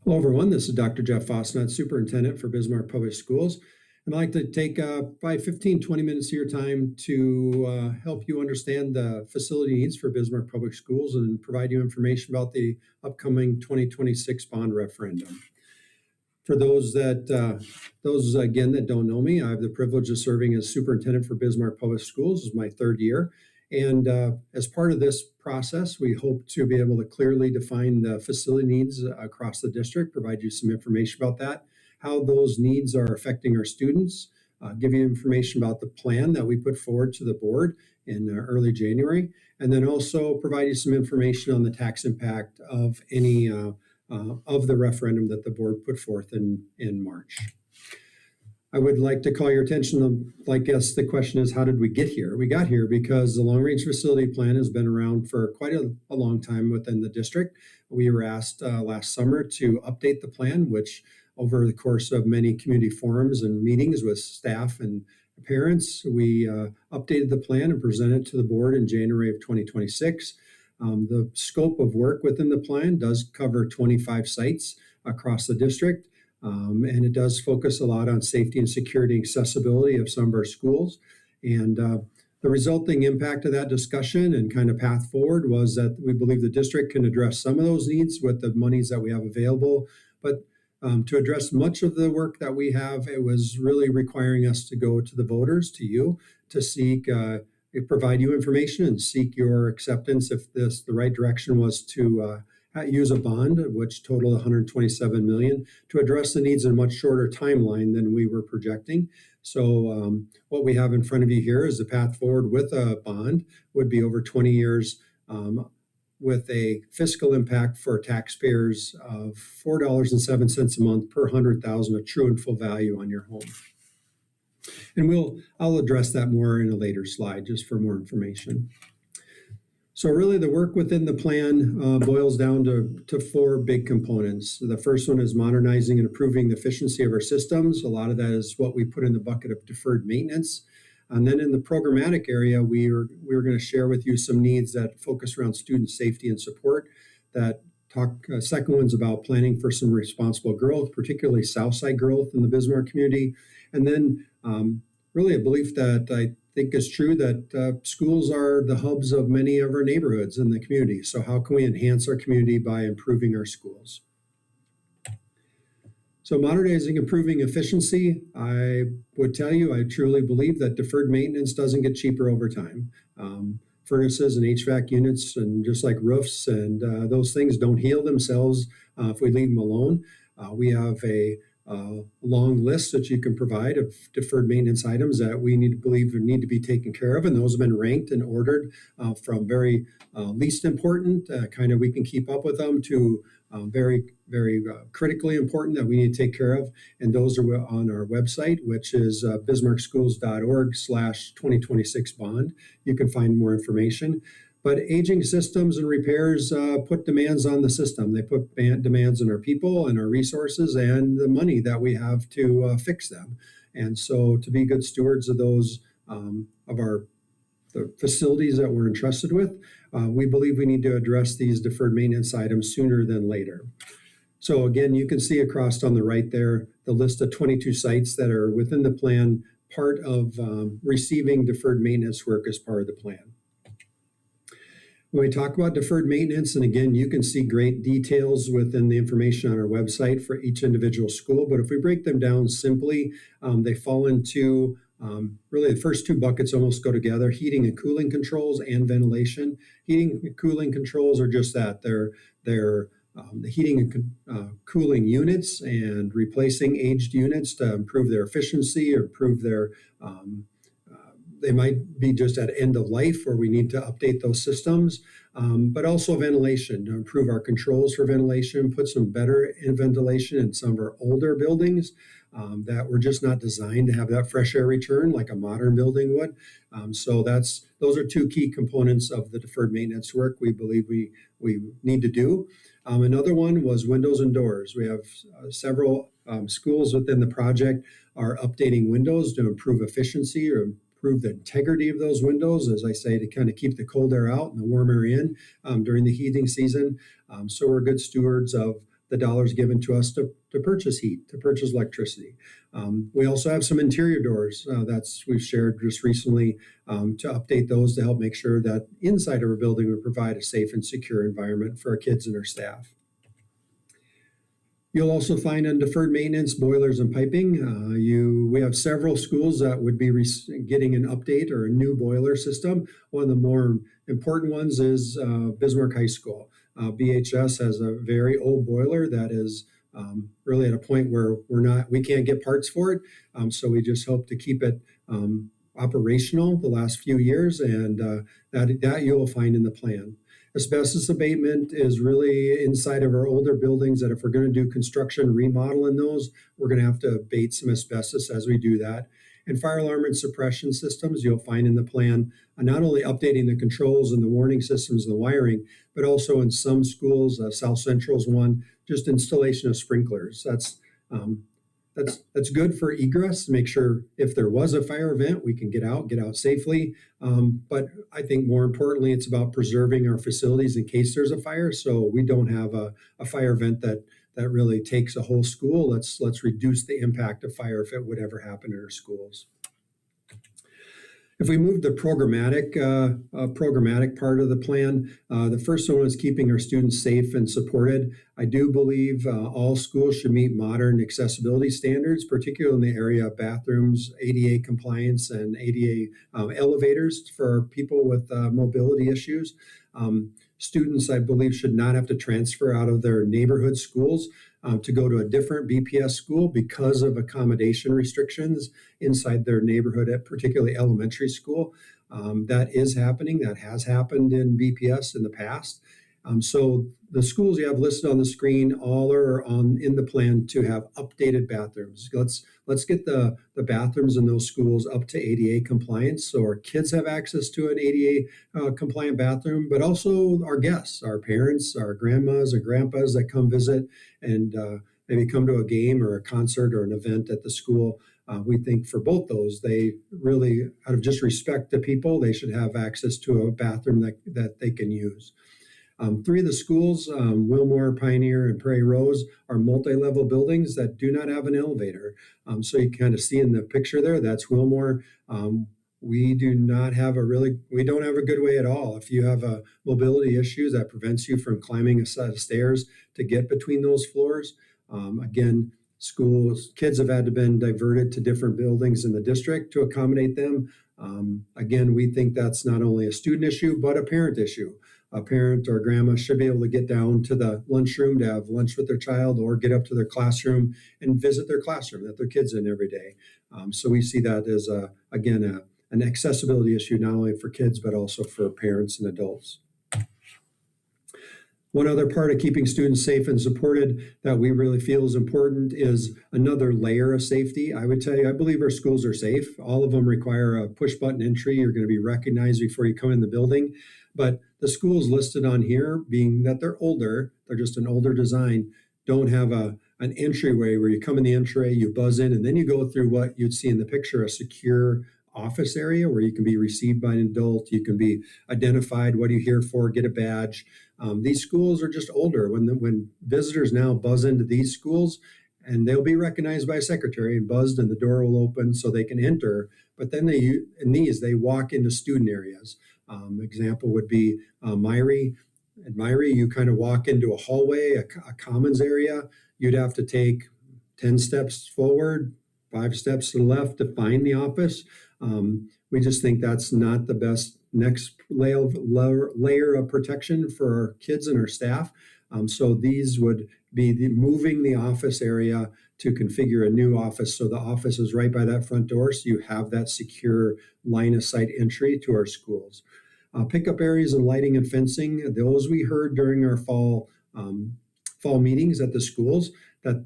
Hello, everyone. This is Dr. Jeff Fosnut, Superintendent for Bismarck Public Schools. And I'd like to take probably 15, 20 minutes of your time to help you understand the facility needs for Bismarck Public Schools and provide you information about the upcoming 2026 bond referendum. For those again that don't know me, I have the privilege of serving as Superintendent for Bismarck Public Schools. This is my third year. And as part of this process, we hope to be able to clearly define the facility needs across the district, provide you some information about that, how those needs are affecting our students, give you information about the plan that we put forward to the board in early January, and then also provide you some information on the tax impact of any of the referendum that the board put forth in March. I would like to call your attention to, I guess the question is, how did we get here? We got here because the long-range facility plan has been around for quite a long time within the district. We were asked last summer to update the plan, which over the course of many community forums and meetings with staff and parents, we updated the plan and presented it to the board in January of 2026. The scope of work within the plan does cover 25 sites across the district. And it does focus a lot on safety and security and accessibility of some of our schools. And the resulting impact of that discussion and kind of path forward was that we believe the district can address some of those needs with the monies that we have available. But to address much of the work that we have, it was really requiring us to go to the voters, to you, to seek, provide you information and seek your acceptance if the right direction was to use a bond, which totaled $127 million, to address the needs in a much shorter timeline than we were projecting. So what we have in front of you here is the path forward with a bond would be over 20 years with a fiscal impact for taxpayers of $4.07 a month per 100,000, a true and full value on your home. And I'll address that more in a later slide just for more information. So really the work within the plan boils down to four big components. The first one is modernizing and improving the efficiency of our systems. A lot of that is what we put in the bucket of deferred maintenance. And then in the programmatic area, we're going to share with you some needs that focus around student safety and support. That second one's about planning for some responsible growth, particularly Southside growth in the Bismarck community. And then really a belief that I think is true that schools are the hubs of many of our neighborhoods in the community. So how can we enhance our community by improving our schools? So modernizing, improving efficiency, I would tell you, I truly believe that deferred maintenance doesn't get cheaper over time. Furnaces and HVAC units, and just like roofs and those things don't heal themselves if we leave them alone. We have a long list that you can provide of deferred maintenance items that we need to be taken care of, and those have been ranked and ordered from very least important, kind of we can keep up with them, to very, very critically important that we need to take care of, and those are on our website, which is bismarckschools.org/2026 bond. You can find more information. But aging systems and repairs put demands on the system. They put demands on our people and our resources and the money that we have to fix them. And so to be good stewards of those, the facilities that we're entrusted with, we believe we need to address these deferred maintenance items sooner than later. So again, you can see across on the right there, the list of 22 sites that are within the plan, part of receiving deferred maintenance work as part of the plan. When we talk about deferred maintenance, and again, you can see great details within the information on our website for each individual school, but if we break them down simply, they fall into really the first two buckets almost go together: heating and cooling controls and ventilation. Heating and cooling controls are just that. They're the heating and cooling units and replacing aged units to improve their efficiency or improve their they might be just at end of life where we need to update those systems, but also ventilation to improve our controls for ventilation, put some better in ventilation in some of our older buildings that were just not designed to have that fresh air return like a modern building would. So those are two key components of the deferred maintenance work we believe we need to do. Another one was windows and doors. We have several schools within the project are updating windows to improve efficiency or improve the integrity of those windows, as I say, to kind of keep the cold air out and the warm air in during the heating season. So we're good stewards of the dollars given to us to purchase heat, to purchase electricity. We also have some interior doors that's we've shared just recently to update those to help make sure that inside of our building we provide a safe and secure environment for our kids and our staff. You'll also find on deferred maintenance, boilers and piping. We have several schools that would be getting an update or a new boiler system. One of the more important ones is Bismarck High School. BHS has a very old boiler that is really at a point where we can't get parts for it. So we just hope to keep it operational the last few years, and that you'll find in the plan. Asbestos abatement is really inside of our older buildings that if we're going to do construction remodel in those, we're going to have to abate some asbestos as we do that. And fire alarm and suppression systems, you'll find in the plan, not only updating the controls and the warning systems and the wiring, but also in some schools, South Central's one, just installation of sprinklers. That's good for egress to make sure if there was a fire event, we can get out safely. But I think more importantly, it's about preserving our facilities in case there's a fire. So we don't have a fire event that really takes a whole school. Let's reduce the impact of fire if it would ever happen in our schools. If we move the programmatic part of the plan, the first one is keeping our students safe and supported. I do believe all schools should meet modern accessibility standards, particularly in the area of bathrooms, ADA compliance, and ADA elevators for people with mobility issues. Students, I believe, should not have to transfer out of their neighborhood schools to go to a different BPS school because of accommodation restrictions inside their neighborhood, at particularly elementary school. That is happening. That has happened in BPS in the past. So the schools you have listed on the screen all are in the plan to have updated bathrooms. Let's get the bathrooms in those schools up to ADA compliance so our kids have access to an ADA compliant bathroom, but also our guests, our parents, our grandmas and grandpas that come visit and maybe come to a game or a concert or an event at the school. We think for both those, they really, out of just respect to people, they should have access to a bathroom that they can use. Three of the schools, Wilmore, Pioneer, and Prairie Rose, are multi-level buildings that do not have an elevator. So you kind of see in the picture there, that's Wilmore. We don't have a good way at all. If you have a mobility issues that prevents you from climbing a set of stairs to get between those floors. Again, kids have had to been diverted to different buildings in the district to accommodate them. Again, we think that's not only a student issue, but a parent issue. A parent or grandma should be able to get down to the lunchroom to have lunch with their child or get up to their classroom and visit their classroom that their kid's in every day. So we see that as, an accessibility issue, not only for kids, but also for parents and adults. One other part of keeping students safe and supported that we really feel is important is another layer of safety. I would tell you, I believe our schools are safe. All of them require a push button entry. You're going to be recognized before you come in the building. But the schools listed on here, being that they're older, they're just an older design, don't have an entryway where you come in the entryway, you buzz in, and then you go through what you'd see in the picture, a secure office area where you can be received by an adult, you can be identified, what are you here for, get a badge. These schools are just older. When visitors now buzz into these schools, and they'll be recognized by a secretary and buzzed, and the door will open so they can enter. But then they walk into student areas. Example would be Myrie. At Myrie, you kind of walk into a hallway, a commons area. You'd have to take 10 steps forward, 5 steps to the left to find the office. We just think that's not the best next layer of protection for our kids and our staff. So these would be moving the office area to configure a new office. So the office is right by that front door. So you have that secure line of sight entry to our schools. Pickup areas and lighting and fencing, those we heard during our fall meetings at the schools that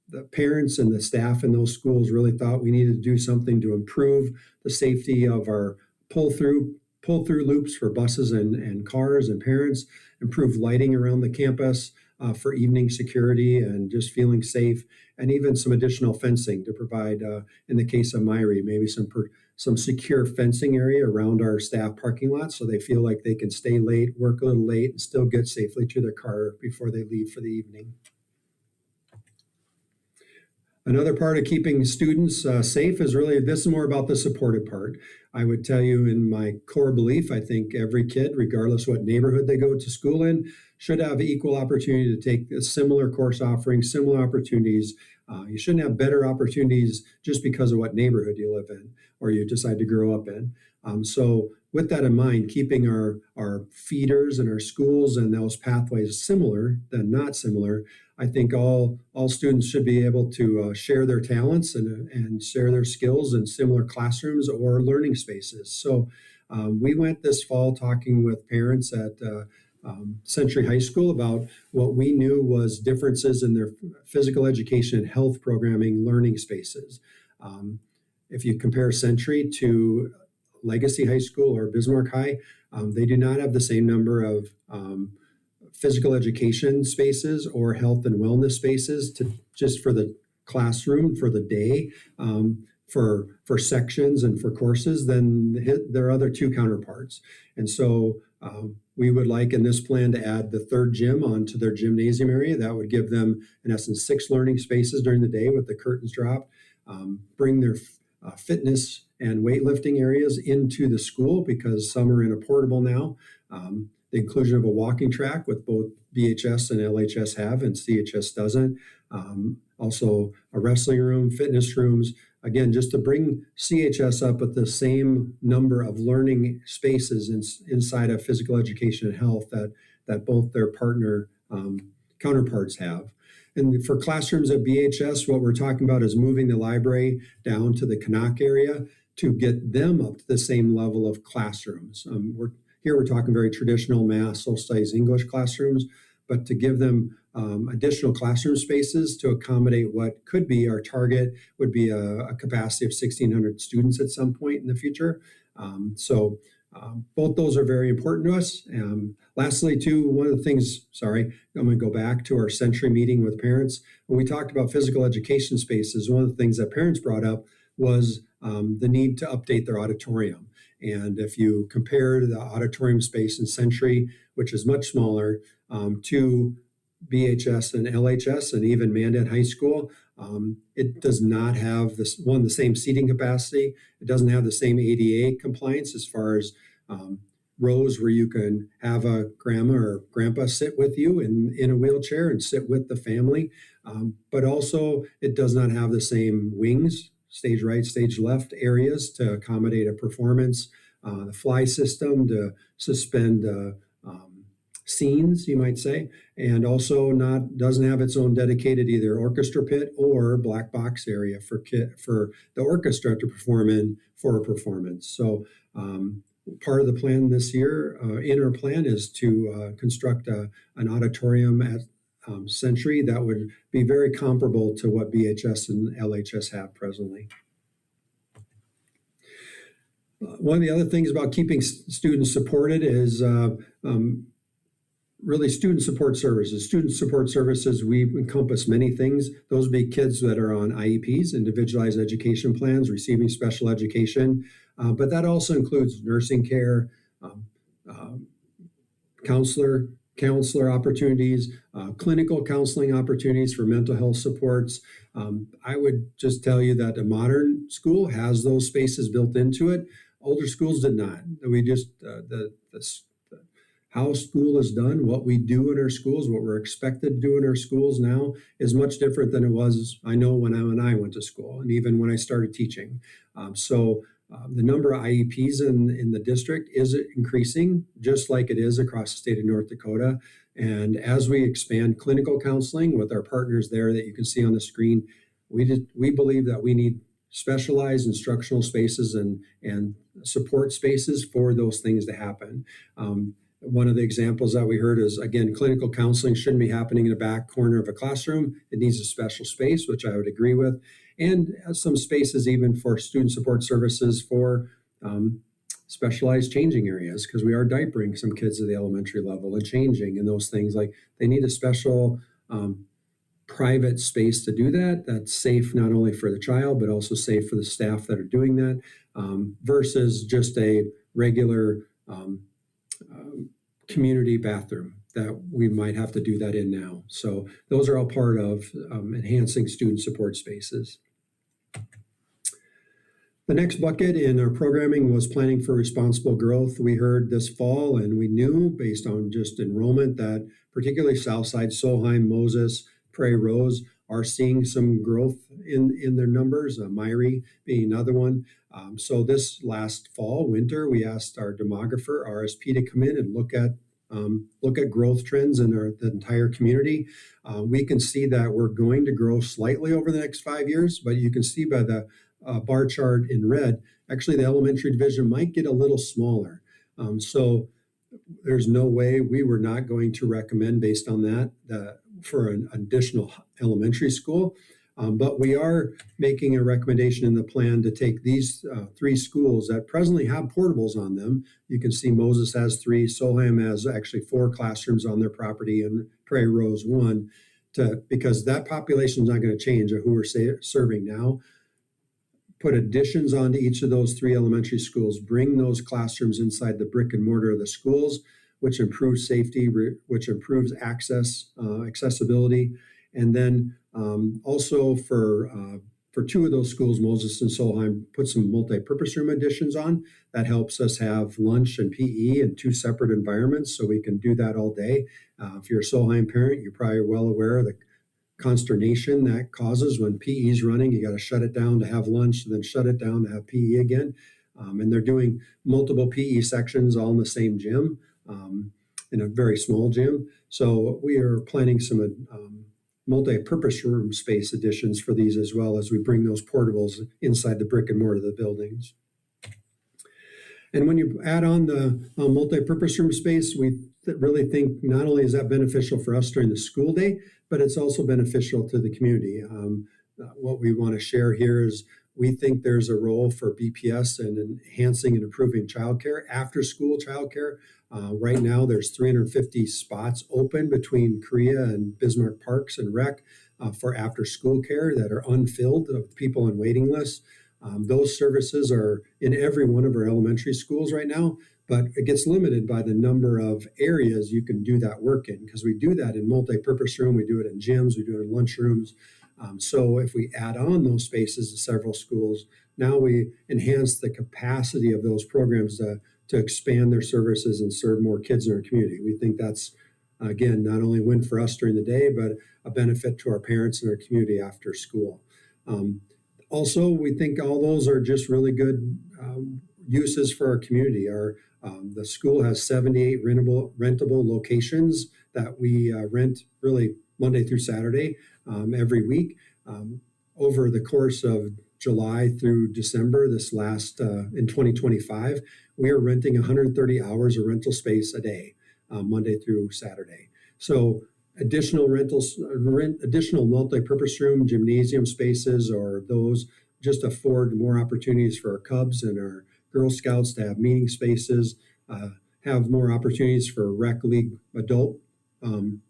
the parents and the staff in those schools really thought we needed to do something to improve the safety of our pull-through loops for buses and cars and parents, improve lighting around the campus for evening security and just feeling safe, and even some additional fencing to provide, in the case of Myrie, maybe some secure fencing area around our staff parking lot so they feel like they can stay late, work a little late, and still get safely to their car before they leave for the evening. Another part of keeping students safe is really, this is more about the supportive part. I would tell you, in my core belief, I think every kid, regardless what neighborhood they go to school in, should have equal opportunity to take a similar course offering, similar opportunities. You shouldn't have better opportunities just because of what neighborhood you live in or you decide to grow up in. So with that in mind, keeping our feeders and our schools and those pathways similar than not similar, I think all students should be able to share their talents and share their skills in similar classrooms or learning spaces. So we went this fall talking with parents at Century High School about what we knew was differences in their physical education and health programming learning spaces. If you compare Century to Legacy High School or Bismarck High, they do not have the same number of physical education spaces or health and wellness spaces to just for the classroom for the day, for sections and for courses than their other two counterparts. And so we would like in this plan to add the third gym onto their gymnasium area. That would give them, in essence, 6 learning spaces during the day with the curtains dropped. Bring their fitness and weightlifting areas into the school because some are in a portable now. The inclusion of a walking track, with both BHS and LHS have and CHS doesn't. Also a wrestling room, fitness rooms, again, just to bring CHS up at the same number of learning spaces inside of physical education and health that both their partner counterparts have. And for classrooms at BHS, what we're talking about is moving the library down to the Canuck area to get them up to the same level of classrooms. We're talking very traditional math, social studies, English classrooms, but to give them additional classroom spaces to accommodate what could be our target would be a capacity of 1,600 students at some point in the future. Both those are very important to us. Lastly, too, one of the things, I'm going to go back to our Century meeting with parents. When we talked about physical education spaces, one of the things that parents brought up was the need to update their auditorium. And if you compare the auditorium space in Century, which is much smaller, to BHS and LHS and even Mandan High School, it does not have the same seating capacity. It doesn't have the same ADA compliance as far as rows where you can have a grandma or grandpa sit with you in a wheelchair and sit with the family. But also it does not have the same wings, stage right, stage left areas to accommodate a performance, the fly system to suspend scenes, you might say, and also doesn't have its own dedicated either orchestra pit or black box area for the orchestra to perform in for a performance. So part of the plan this year, in our plan, is to construct an auditorium at Century that would be very comparable to what BHS and LHS have presently. One of the other things about keeping students supported is really student support services. Student support services, we encompass many things. Those would be kids that are on IEPs, individualized education plans, receiving special education. But that also includes nursing care, counselor opportunities, clinical counseling opportunities for mental health supports. I would just tell you that a modern school has those spaces built into it. Older schools did not. We just, how school is done, what we do in our schools, what we're expected to do in our schools now is much different than it was, I know, when I went to school and even when I started teaching. The number of IEPs in the district is increasing, just like it is across the state of North Dakota. And as we expand clinical counseling with our partners there that you can see on the screen, we believe that we need specialized instructional spaces and support spaces for those things to happen. One of the examples that we heard is, again, clinical counseling shouldn't be happening in the back corner of a classroom. It needs a special space, which I would agree with, and some spaces even for student support services for specialized changing areas, because we are diapering some kids at the elementary level and changing and those things. Like, they need a special private space to do that that's safe not only for the child but also safe for the staff that are doing that, versus just a regular community bathroom that we might have to do that in now. So those are all part of enhancing student support spaces. The next bucket in our programming was planning for responsible growth. We heard this fall, and we knew based on just enrollment that particularly Southside, Solheim, Moses, Prairie Rose are seeing some growth in their numbers, Myrie being another one. So this last fall, winter, we asked our demographer, RSP, to come in and look at growth trends in the entire community. We can see that we're going to grow slightly over the next 5 years, but you can see by the bar chart in red, actually the elementary division might get a little smaller. So there's no way we were not going to recommend based on that for an additional elementary school. But we are making a recommendation in the plan to take these 3 schools that presently have portables on them. You can see Moses has 3, Solheim has actually 4 classrooms on their property, and Prairie Rose 1, because that population is not going to change of who we're serving now. Put additions onto each of those 3 elementary schools, bring those classrooms inside the brick and mortar of the schools, which improves safety, which improves accessibility. And then also for 2 of those schools, Moses and Solheim, put some multi-purpose room additions on. That helps us have lunch and PE in 2 separate environments, so we can do that all day. If you're a Solheim parent, you're probably well aware of the consternation that causes when PE is running. You got to shut it down to have lunch, and then shut it down to have PE again. And they're doing multiple PE sections all in the same gym, in a very small gym. So we are planning some multi-purpose room space additions for these as well as we bring those portables inside the brick and mortar of the buildings. And when you add on the multi-purpose room space, we really think not only is that beneficial for us during the school day, but it's also beneficial to the community. What we want to share here is we think there's a role for BPS in enhancing and improving childcare, after school childcare. Right now, there's 350 spots open between Korea and Bismarck Parks and Rec for after school care that are unfilled of people on waiting lists. Those services are in every one of our elementary schools right now, but it gets limited by the number of areas you can do that work in, because we do that in multi-purpose room, we do it in gyms, we do it in lunchrooms. So if we add on those spaces to several schools, now we enhance the capacity of those programs to expand their services and serve more kids in our community. We think that's, again, not only a win for us during the day, but a benefit to our parents and our community after school. Also, we think all those are just really good uses for our community. The school has 78 rentable locations that we rent really Monday through Saturday every week. Over the course of July through December, this last in 2025, we are renting 130 hours of rental space a day, Monday through Saturday. So additional rentals, additional multi-purpose room, gymnasium spaces, or those just afford more opportunities for our Cubs and our Girl Scouts to have meeting spaces, have more opportunities for rec league adult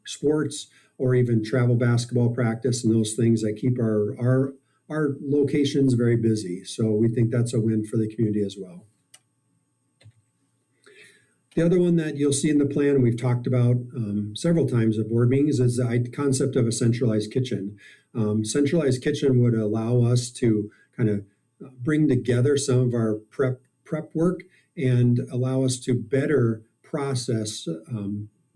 sports, or even travel basketball practice and those things that keep our locations very busy. So we think that's a win for the community as well. The other one that you'll see in the plan, and we've talked about several times at board meetings, is the concept of a centralized kitchen. Centralized kitchen would allow us to kind of bring together some of our prep work and allow us to better process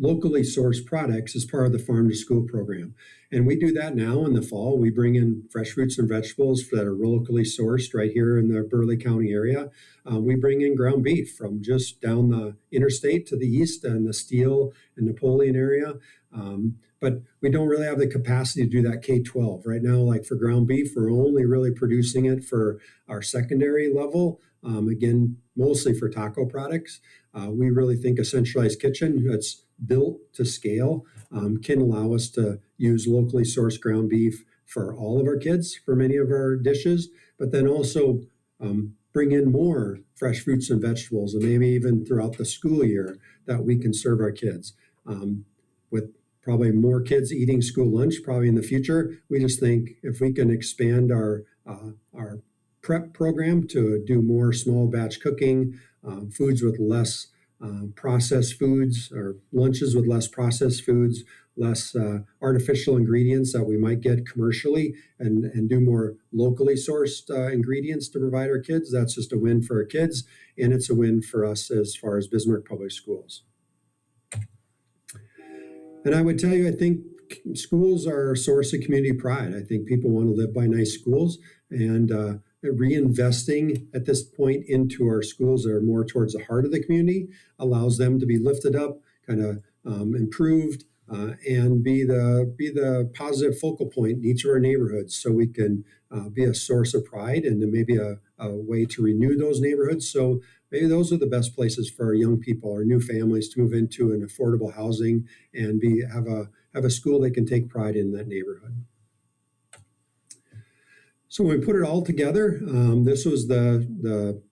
locally sourced products as part of the farm to school program. And we do that now in the fall. We bring in fresh fruits and vegetables that are locally sourced right here in the Burleigh County area. We bring in ground beef from just down the interstate to the east and the Steele and Napoleon area. But we don't really have the capacity to do that K-12. Right now, like for ground beef, we're only really producing it for our secondary level. Again, mostly for taco products. We really think a centralized kitchen that's built to scale can allow us to use locally sourced ground beef for all of our kids for many of our dishes, but then also bring in more fresh fruits and vegetables, and maybe even throughout the school year that we can serve our kids. With probably more kids eating school lunch probably in the future, we just think if we can expand our prep program to do more small batch cooking, foods with less processed foods or lunches with less processed foods, less artificial ingredients that we might get commercially, and do more locally sourced ingredients to provide our kids. That's just a win for our kids, and it's a win for us as far as Bismarck Public Schools. And I would tell you, I think schools are a source of community pride. I think people want to live by nice schools, and reinvesting at this point into our schools that are more towards the heart of the community allows them to be lifted up, kind of improved, and be the positive focal point in each of our neighborhoods, so we can be a source of pride and maybe a way to renew those neighborhoods. So maybe those are the best places for our young people, our new families, to move into an affordable housing and have a school they can take pride in that neighborhood. So when we put it all together, this was the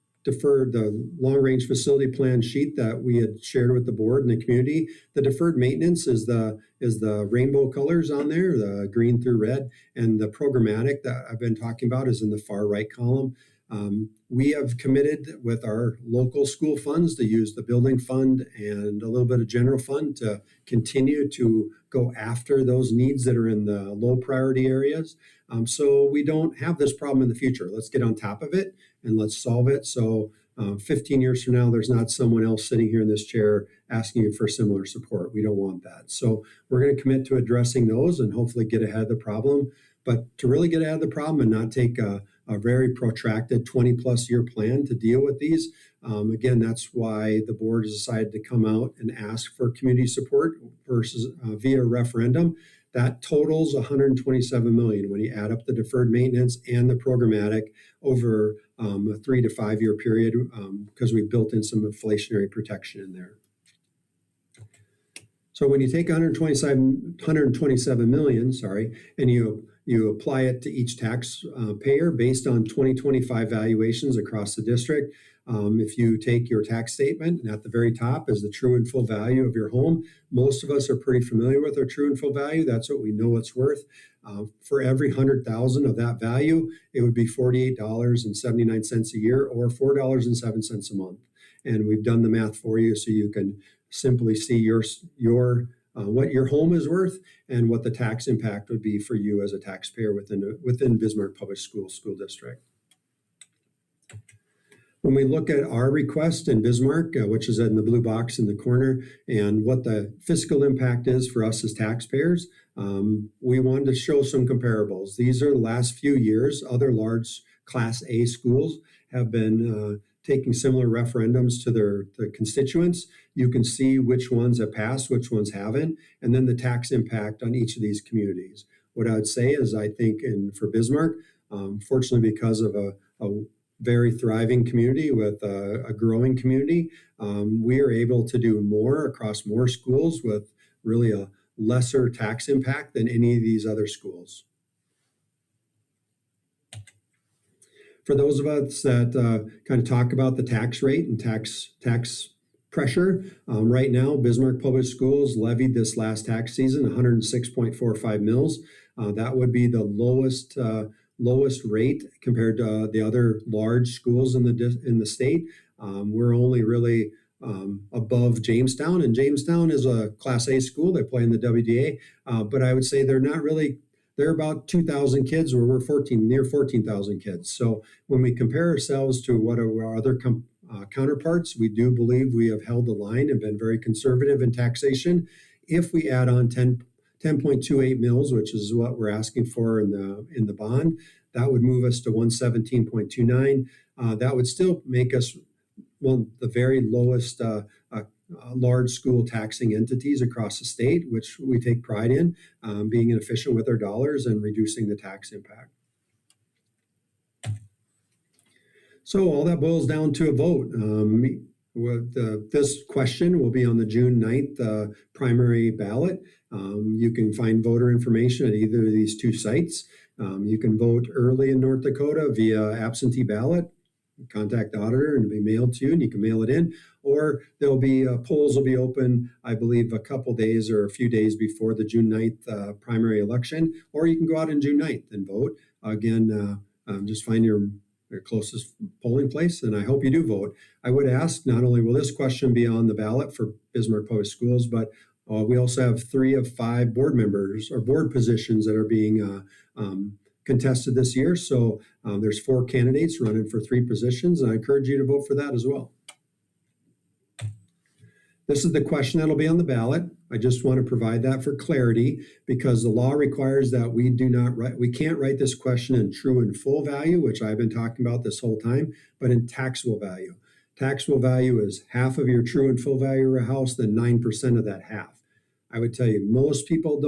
long range facility plan sheet that we had shared with the board and the community. The deferred maintenance is the rainbow colors on there, the green through red, and the programmatic that I've been talking about is in the far right column. We have committed with our local school funds to use the building fund and a little bit of general fund to continue to go after those needs that are in the low priority areas. So we don't have this problem in the future. Let's get on top of it and let's solve it. So 15 years from now, there's not someone else sitting here in this chair asking you for similar support. We don't want that. So we're going to commit to addressing those and hopefully get ahead of the problem. But to really get ahead of the problem and not take a very protracted 20-plus year plan to deal with these, again, that's why the board has decided to come out and ask for community support versus via referendum. That totals $127 million when you add up the deferred maintenance and the programmatic over a 3 to 5 year period, because we've built in some inflationary protection in there. So when you take 127 million, and you apply it to each taxpayer based on 2025 valuations across the district. If you take your tax statement, and at the very top is the true and full value of your home. Most of us are pretty familiar with our true and full value. That's what we know it's worth. For every 100,000 of that value, it would be $48.79 a year, or $4.07 a month. And we've done the math for you, so you can simply see your what your home is worth and what the tax impact would be for you as a taxpayer within Bismarck Public School District. When we look at our request in Bismarck, which is in the blue box in the corner, and what the fiscal impact is for us as taxpayers, we wanted to show some comparables. These are the last few years. Other large Class A schools have been taking similar referendums to their constituents. You can see which ones have passed, which ones haven't, and then the tax impact on each of these communities. What I would say is, I think for Bismarck, fortunately because of a very thriving community with a growing community, we are able to do more across more schools with really a lesser tax impact than any of these other schools. For those of us that kind of talk about the tax rate and tax pressure, right now, Bismarck Public Schools levied this last tax season 106.45 mils. That would be the lowest rate compared to the other large schools in the state. We're only really above Jamestown, and Jamestown is a Class A school. They play in the WDA, but I would say they're not really. They're about 2,000 kids, where we're near 14,000 kids. So when we compare ourselves to what are our other counterparts, we do believe we have held the line and been very conservative in taxation. If we add on 10.28 mils, which is what we're asking for in the bond, that would move us to 117.29. That would still make us one of the very lowest large school taxing entities across the state, which we take pride in, being efficient with our dollars and reducing the tax impact. So all that boils down to a vote. This question will be on the June 9th primary ballot. You can find voter information at either of these two sites. You can vote early in North Dakota via absentee ballot. Contact the auditor and it'll be mailed to you, and you can mail it in. Or there'll be polls will be open, I believe, a couple days or a few days before the June 9th primary election. Or you can go out on June 9th and vote. Again, just find your your closest polling place, and I hope you do vote. I would ask, not only will this question be on the ballot for Bismarck Public Schools, but we also have 3 of 5 board members or board positions that are being contested this year. So there's 4 candidates running for 3 positions, and I encourage you to vote for that as well. This is the question that'll be on the ballot. I just want to provide that for clarity because the law requires that we can't write this question in true and full value, which I've been talking about this whole time, but in taxable value. Taxable value is half of your true and full value of a house, then 9% of that half. I would tell you most people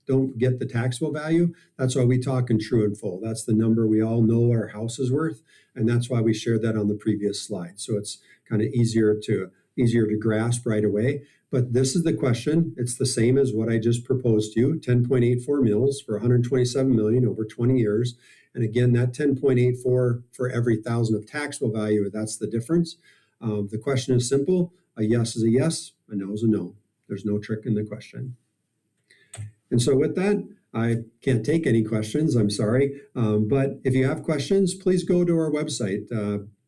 don't get the taxable value. That's why we talk in true and full. That's the number we all know our house is worth, and that's why we shared that on the previous slide. So it's kind of easier to grasp right away. But this is the question. It's the same as what I just proposed to you, 10.84 mils for 127 million over 20 years. And again, that 10.84 for every thousand of taxable value, that's the difference. The question is simple. A yes is a yes, a no is a no. There's no trick in the question. And so with that, I can't take any questions, I'm sorry. But if you have questions, please go to our website,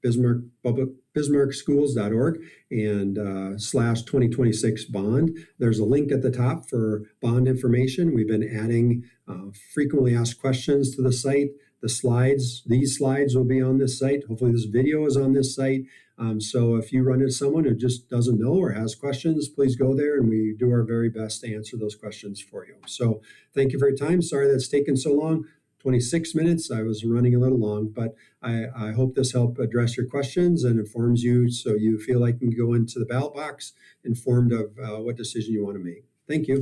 bismarckschools.org and /2026 bond. There's a link at the top for bond information. We've been adding frequently asked questions to the site. These slides will be on this site. Hopefully this video is on this site. So if you run into someone who just doesn't know or has questions, please go there and we do our very best to answer those questions for you. So thank you for your time. Sorry that's taken so long. 26 minutes. I was running a little long, but I hope this helped address your questions and informs you so you feel like you can go into the ballot box informed of what decision you want to make. Thank you.